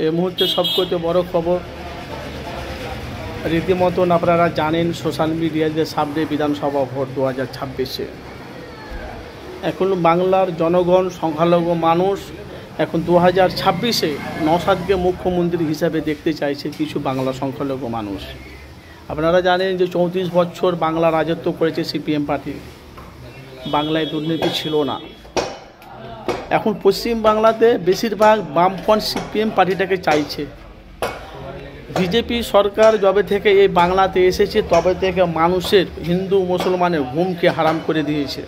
এই মুহূর্তে সবথেকে বড় খবর রীতিমতন আপনারা জানেন সোশ্যাল মিডিয়ায় যে সামনে বিধানসভা ভোট 2026-এ এখন বাংলার জনগণ সংখ্যালঘু মানুষ এখন 2026-এ নওশাদকে মুখ্যমন্ত্রী হিসাবে দেখতে চাইছে কিছু বাংলা সংখ্যালঘু মানুষ। আপনারা জানেন যে 34 বছর বাংলা রাজত্ব করেছে সিপিএম পার্টি, বাংলায় দুর্নীতি ছিল না। এখন পশ্চিম বাংলাতে বেশিরভাগ বামফ্রন্ট সিপিএম পার্টিটাকে চাইছে। বিজেপি সরকার যবে থেকে এই বাংলাতে এসেছে তবে থেকে মানুষের হিন্দু মুসলমানের ঘুমকে হারাম করে দিয়েছে।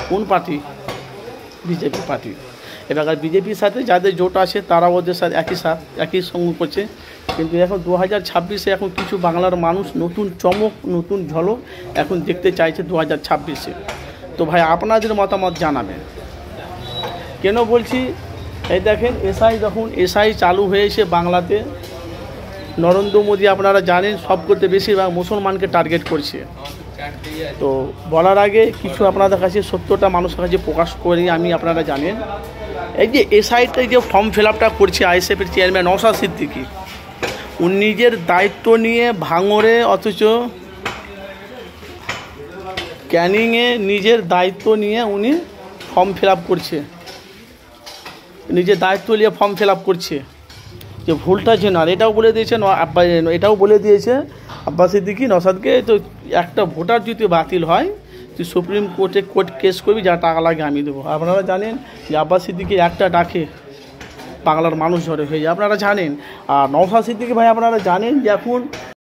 কোন পার্টি? BJP party. এবার বিজেপির সাথে যাদের জোট আছে তারা ওদের সাথে একই সঙ্গ করছে। কিন্তু এখন 2026-এ এখন কিছু বাংলার মানুষ নতুন চমক, নতুন ঝলক এখন দেখতে চাইছে 2026-এ। তো ভাই আপনাদের মতামত জানাবেন। কেন বলছি, এই দেখেন এসআই চালু হয়েছে বাংলাতে। নরেন্দ্র মোদী আপনারা জানেন সব করতে বেশিরভাগ মুসলমানকে টার্গেট করছে। তো বলার আগে কিছু আপনাদের কাছে সত্যটা মানুষের কাছে প্রকাশ করি আমি। আপনারা জানেন এই যে এসআইতে যে ফর্ম ফিল আপটা করছে আইএসএফের চেয়ারম্যান নওশাদ সিদ্দিকী, উনি নিজের দায়িত্ব নিয়ে ভাঙড়ে অথচ ক্যানিংয়ে নিজের দায়িত্ব নিয়ে উনি ফর্ম ফিল আপ করছে, নিজের দায়িত্ব নিয়ে ফর্ম ফিল আপ করছে। যে ভুলটা যেন আর এটাও বলে দিয়েছে আব্বাস সিদ্দিকী নওশাদকে, তো একটা ভোটার যদি বাতিল হয় তুই সুপ্রিম কোর্টে কেস করবি, যা টাকা লাগে আমি দেবো। আপনারা জানেন যে আব্বাস সিদ্দিকী একটা ডাকে বাংলার মানুষ ঝরে হয়ে যায়, আপনারা জানেন। আর নওশাদ সিদ্দিকী ভাই আপনারা জানেন যে এখন